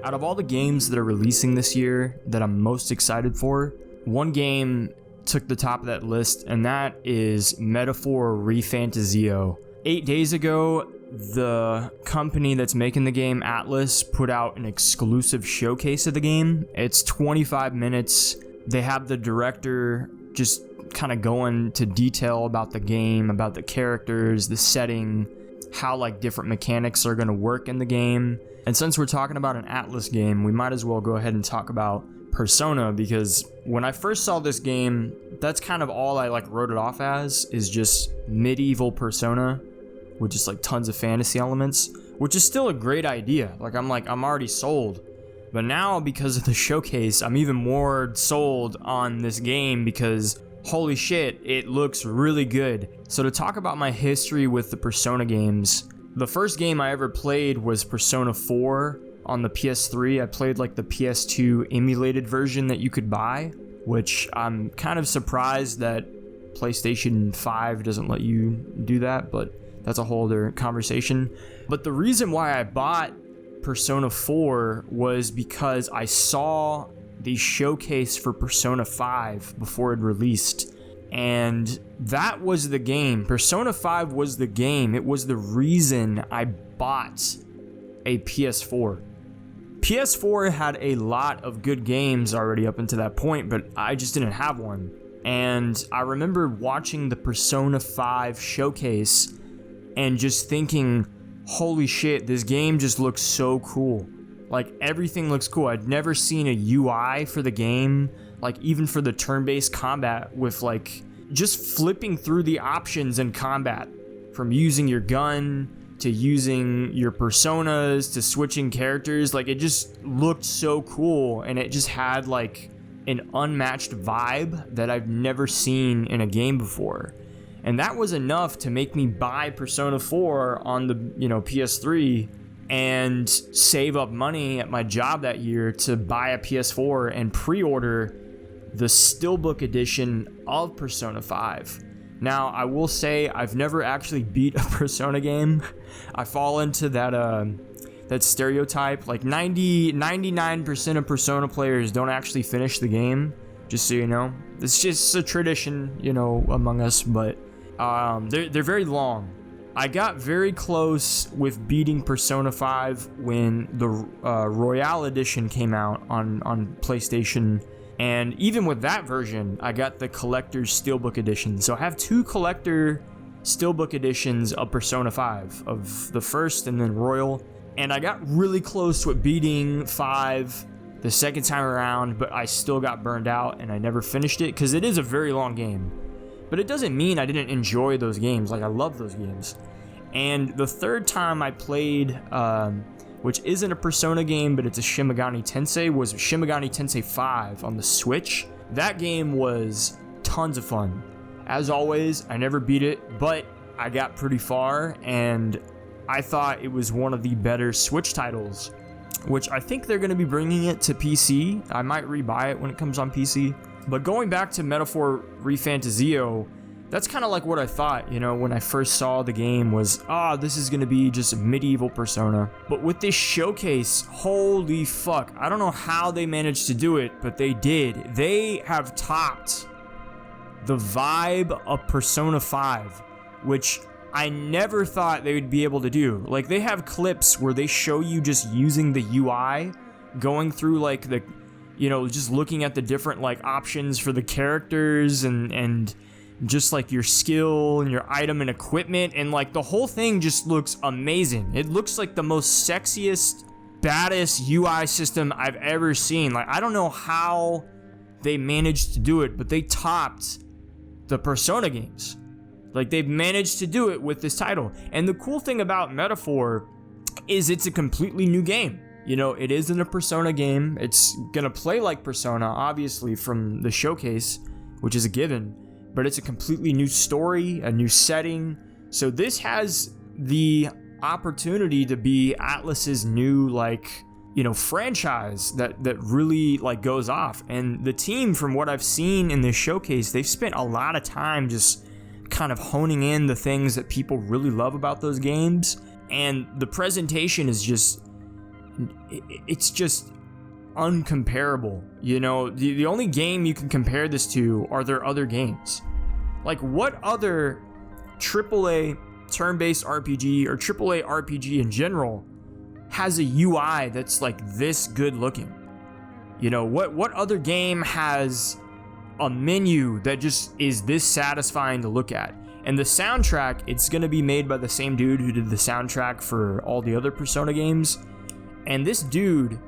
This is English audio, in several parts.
Out of all the games that are releasing this year that I'm most excited for, one game took the top of that list, and that is Metaphor ReFantazio. 8 days ago, the company that's making the game, Atlus, put out an exclusive showcase of the game. It's 25 minutes. They have the director just kind of going to detail about the game, about the characters, the setting, how like different mechanics are going to work in the game. And since we're talking about an Atlus game, we might as well go ahead and talk about Persona, because when I first saw this game, that's kind of all I like wrote it off as, is just medieval Persona with just like tons of fantasy elements, which is still a great idea. I'm already sold. But now, because of the showcase, I'm even more sold on this game because holy shit, it looks really good. So to talk about my history with the Persona games, the first game I ever played was Persona 4 on the PS3. I played like the PS2 emulated version that you could buy, which I'm kind of surprised that PlayStation 5 doesn't let you do that, but that's a whole other conversation. But the reason why I bought Persona 4 was because I saw the showcase for Persona 5 before it released, and that was the game. Persona 5 was the game. It was the reason I bought a PS4. PS4 had a lot of good games already up until that point, but I just didn't have one. And I remember watching the Persona 5 showcase and just thinking, holy shit, this game just looks so cool. Like, everything looks cool. I'd never seen a UI for the game, like even for the turn-based combat, with like just flipping through the options in combat, from using your gun to using your personas to switching characters. Like, it just looked so cool, and it just had like an unmatched vibe that I've never seen in a game before. And that was enough to make me buy Persona 4 on the, PS3 and save up money at my job that year to buy a PS4 and pre-order the Steelbook edition of Persona 5. Now, I will say I've never actually beat a Persona game. I fall into that stereotype. Like 99% of Persona players don't actually finish the game, just so you know. It's just a tradition, among us, but they're very long. I got very close with beating Persona 5 when the Royale Edition came out on PlayStation, and even with that version, I got the Collector's Steelbook Edition. So I have two Collector Steelbook Editions of Persona 5, of the first and then Royal, and I got really close with beating 5 the second time around, but I still got burned out and I never finished it because it is a very long game. But it doesn't mean I didn't enjoy those games. Like, I love those games. And the third time I played, which isn't a Persona game, but it's a Shin Megami Tensei, was Shin Megami Tensei 5 on the Switch. That game was tons of fun. As always, I never beat it, but I got pretty far, and I thought it was one of the better Switch titles, which I think they're going to be bringing it to PC. I might rebuy it when it comes on PC. But going back to Metaphor ReFantazio, that's kind of like what I thought, when I first saw the game was, this is going to be just a medieval Persona. But with this showcase, holy fuck, I don't know how they managed to do it, but they did. They have topped the vibe of Persona 5, which I never thought they would be able to do. Like, they have clips where they show you just using the UI, going through like the, just looking at the different like options for the characters and just like your skill and your item and equipment, and like the whole thing just looks amazing. It looks like the most sexiest, baddest UI system I've ever seen. Like, I don't know how they managed to do it, but they topped the Persona games. Like, they've managed to do it with this title. And the cool thing about Metaphor is it's a completely new game. It isn't a Persona game. It's gonna play like Persona, obviously, from the showcase, which is a given, but it's a completely new story, a new setting. So this has the opportunity to be Atlus's new, franchise that really, goes off. And the team, from what I've seen in this showcase, they've spent a lot of time just kind of honing in the things that people really love about those games. And the presentation is just it's just uncomparable. You know, the only game you can compare this to are their other games. Like, what other AAA turn-based RPG or AAA RPG in general has a UI that's like this good looking? You know, what other game has a menu that just is this satisfying to look at? And the soundtrack, it's going to be made by the same dude who did the soundtrack for all the other Persona games. And this dude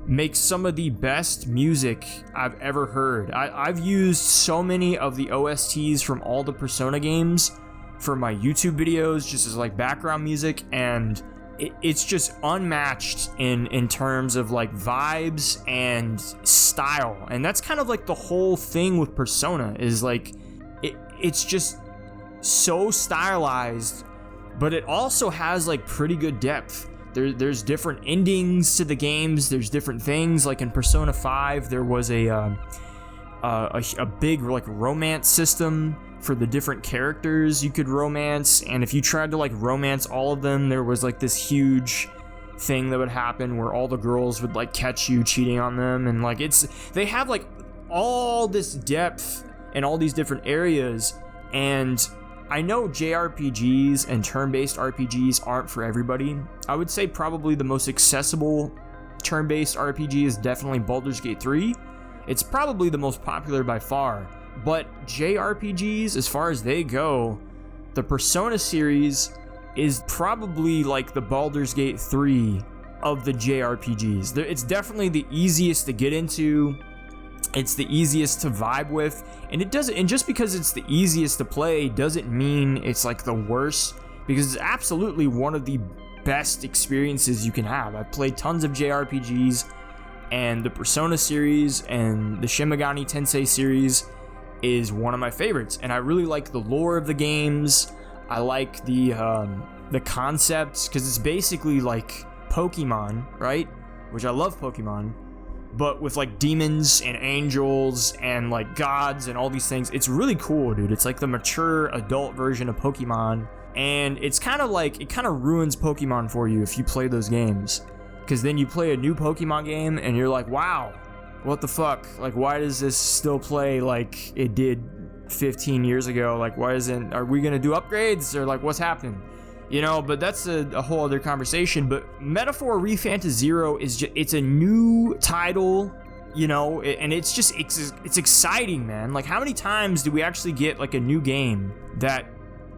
makes some of the best music I've ever heard. I've used so many of the OSTs from all the Persona games for my YouTube videos just as like background music, and it's just unmatched in terms of like vibes and style. And that's kind of like the whole thing with Persona, is like it's just so stylized, but it also has like pretty good depth. There's different endings to the games. There's different things. Like in Persona 5, there was a big like romance system for the different characters you could romance, and if you tried to like romance all of them, there was like this huge thing that would happen where all the girls would like catch you cheating on them. And like they have like all this depth in all these different areas. And I know JRPGs and turn-based RPGs aren't for everybody. I would say probably the most accessible turn-based RPG is definitely Baldur's Gate 3. It's probably the most popular by far. But JRPGs, as far as they go, the Persona series is probably like the Baldur's Gate 3 of the JRPGs. It's definitely the easiest to get into. It's the easiest to vibe with, and just because it's the easiest to play doesn't mean it's like the worst, because it's absolutely one of the best experiences you can have. I've played tons of JRPGs, and the Persona series and the Shin Megami Tensei series is one of my favorites, and I really like the lore of the games. I like the concepts, because it's basically like Pokemon, right? Which I love Pokemon, but with like demons and angels and like gods and all these things. It's really cool, dude. It's like the mature adult version of Pokemon, and it's kind of like, it kind of ruins Pokemon for you if you play those games, because then you play a new Pokemon game and you're like, wow, what the fuck? Like, why does this still play like it did 15 years ago? Like, are we gonna do upgrades, or like what's happening? You know, but that's a whole other conversation. But Metaphor ReFantazio is just, it's a new title, you know, and it's exciting, man. Like, how many times do we actually get like a new game that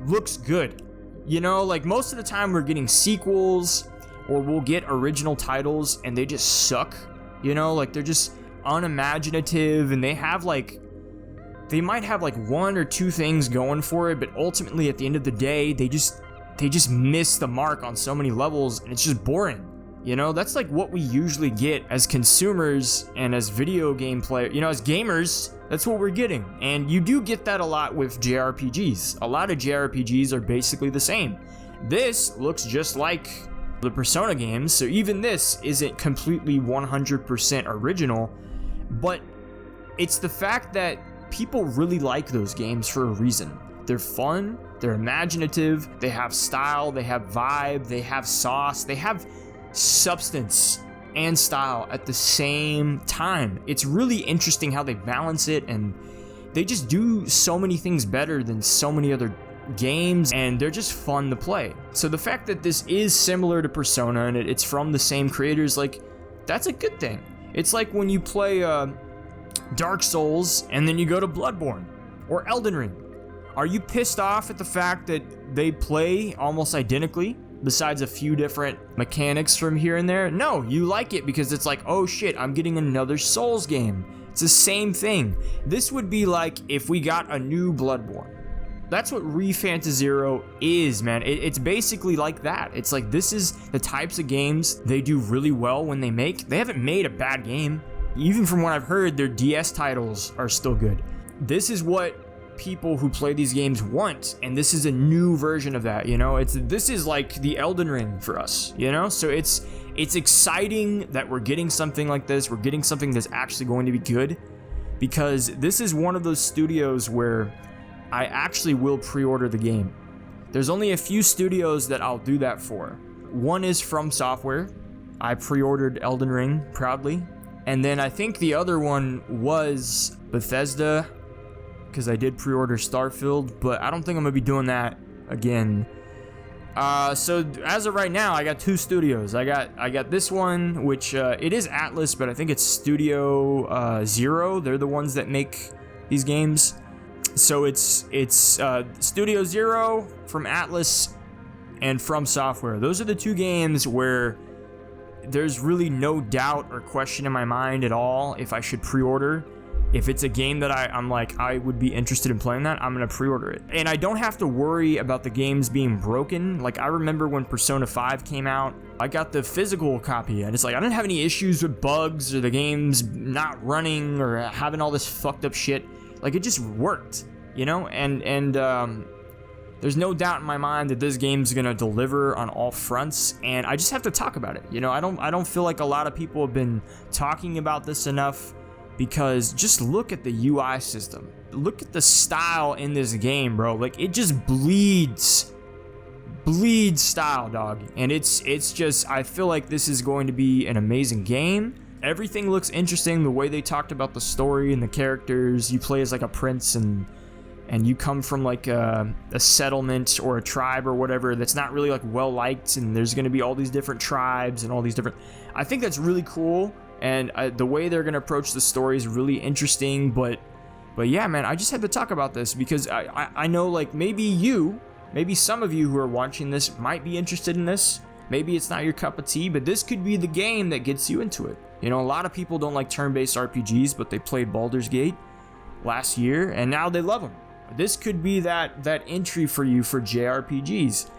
looks good? You know, like most of the time we're getting sequels, or we'll get original titles and they just suck. You know, like they're just unimaginative, and they might have like one or two things going for it, but ultimately at the end of the day, they just miss the mark on so many levels, and it's just boring. You know, that's like what we usually get as consumers and as video game players, you know, as gamers. That's what we're getting. And you do get that a lot with JRPGs. A lot of JRPGs are basically the same. This looks just like the Persona games, so even this isn't completely 100% original, but it's the fact that people really like those games for a reason. They're fun, they're imaginative, they have style, they have vibe, they have sauce, they have substance and style at the same time. It's really interesting how they balance it, and they just do so many things better than so many other games, and they're just fun to play. So the fact that this is similar to Persona and it's from the same creators, like, that's a good thing. It's like when you play Dark Souls and then you go to Bloodborne or Elden Ring. Are you pissed off at the fact that they play almost identically, besides a few different mechanics from here and there? No, you like it because it's like, oh shit, I'm getting another Souls game. It's the same thing. This would be like if we got a new Bloodborne. That's what ReFantazio is, man. It's basically like that. It's like, this is the types of games they do really well when they make. They haven't made a bad game. Even from what I've heard, their DS titles are still good. This is what people who play these games want, and this is a new version of that, you know? This is like the Elden Ring for us, you know? So it's exciting that we're getting something like this. We're getting something that's actually going to be good, because this is one of those studios where I actually will pre-order the game. There's only a few studios that I'll do that for. One is From Software, I pre-ordered Elden Ring proudly. And then I think the other one was Bethesda, because I did pre-order Starfield, but I don't think I'm gonna be doing that again. So as of right now, I got 2 studios. I got this one, which it is Atlus, but I think it's Studio Zero. They're the ones that make these games. So it's Studio Zero from Atlus and From Software. Those are the 2 games where there's really no doubt or question in my mind at all if I should pre-order. If it's a game that I'm like, I would be interested in playing that, I'm going to pre-order it. And I don't have to worry about the games being broken. Like, I remember when Persona 5 came out, I got the physical copy, and it's like, I didn't have any issues with bugs or the games not running or having all this fucked up shit. Like, it just worked, you know? And there's no doubt in my mind that this game's going to deliver on all fronts, and I just have to talk about it. You know, I don't feel like a lot of people have been talking about this enough. Because just look at the UI system. Look at the style in this game, bro. Like, it just bleeds style, dog. And it's just, I feel like this is going to be an amazing game. Everything looks interesting. The way they talked about the story and the characters. You play as like a prince and you come from like a settlement or a tribe or whatever that's not really like well liked. And there's going to be all these different tribes and all these different. I think that's really cool. And the way they're going to approach the story is really interesting. But yeah, man, I just had to talk about this because I know, like, maybe some of you who are watching this might be interested in this. Maybe it's not your cup of tea, but this could be the game that gets you into it. You know, a lot of people don't like turn-based RPGs, but they played Baldur's Gate last year, and now they love them. This could be that entry for you for JRPGs.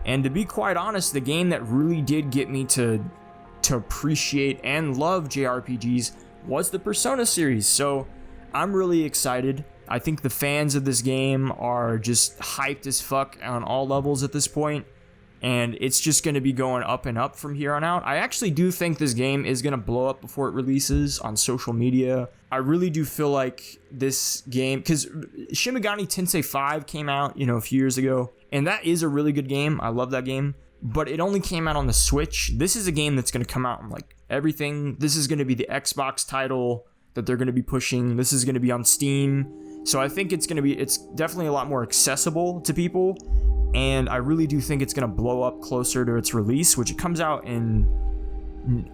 And to be quite honest, the game that really did get me to appreciate and love JRPGs was the Persona series. So I'm really excited. I think the fans of this game are just hyped as fuck on all levels at this point, and it's just going to be going up and up from here on out. I actually do think this game is going to blow up before it releases on social media. I really do feel like this game, because Shin Megami Tensei 5 came out, you know, a few years ago, and that is a really good game. I love that game. But it only came out on the Switch. This is a game that's going to come out on like everything. This is going to be the Xbox title that they're going to be pushing. This is going to be on Steam. So I think it's definitely a lot more accessible to people. And I really do think it's going to blow up closer to its release, which it comes out in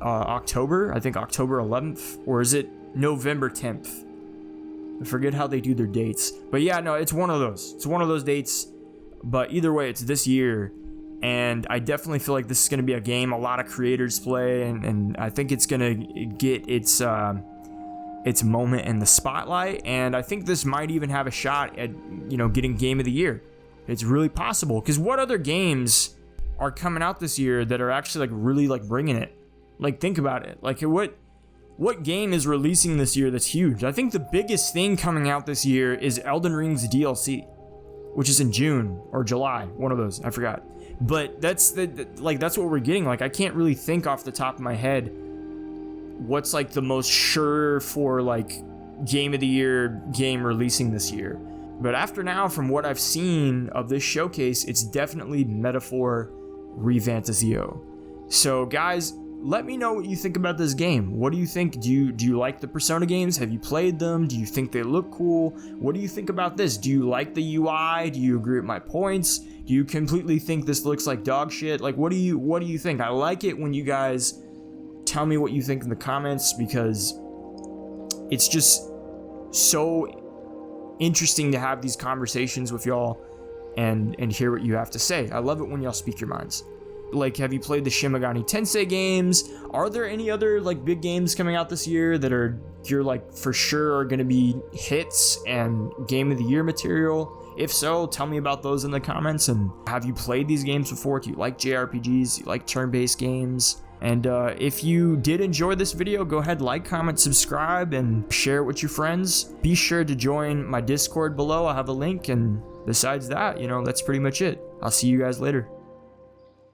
October. I think October 11th. Or is it November 10th? I forget how they do their dates. But yeah, no, it's one of those. It's one of those dates. But either way, it's this year. And I definitely feel like this is going to be a game a lot of creators play, and I think it's going to get its moment in the spotlight. And I think this might even have a shot at, you know, getting Game of the Year. It's really possible, because what other games are coming out this year that are actually like really like bringing it? Like, think about it. Like, what game is releasing this year that's huge? I think the biggest thing coming out this year is Elden Ring's DLC, which is in June or July, one of those, I forgot. But that's that's what we're getting. Like, I can't really think off the top of my head what's like the most sure for like Game of the Year game releasing this year. But after now, from what I've seen of this showcase, it's definitely Metaphor ReFantazio. So guys, let me know what you think about this game. What do you think? Do you like the Persona games? Have you played them? Do you think they look cool? What do you think about this? Do you like the UI? Do you agree with my points? Do you completely think this looks like dog shit? Like, what do you think? I like it when you guys tell me what you think in the comments, because it's just so interesting to have these conversations with y'all and hear what you have to say. I love it when y'all speak your minds. Like, have you played the Shin Megami Tensei games? Are there any other like big games coming out this year that you're like for sure are going to be hits and Game of the Year material? If so, tell me about those in the comments. And have you played these games before? Do you like JRPGs? Do you like turn-based games? And if you did enjoy this video, go ahead, like, comment, subscribe, and share it with your friends. Be sure to join my Discord below. I'll have a link. And besides that, you know, that's pretty much it. I'll see you guys later.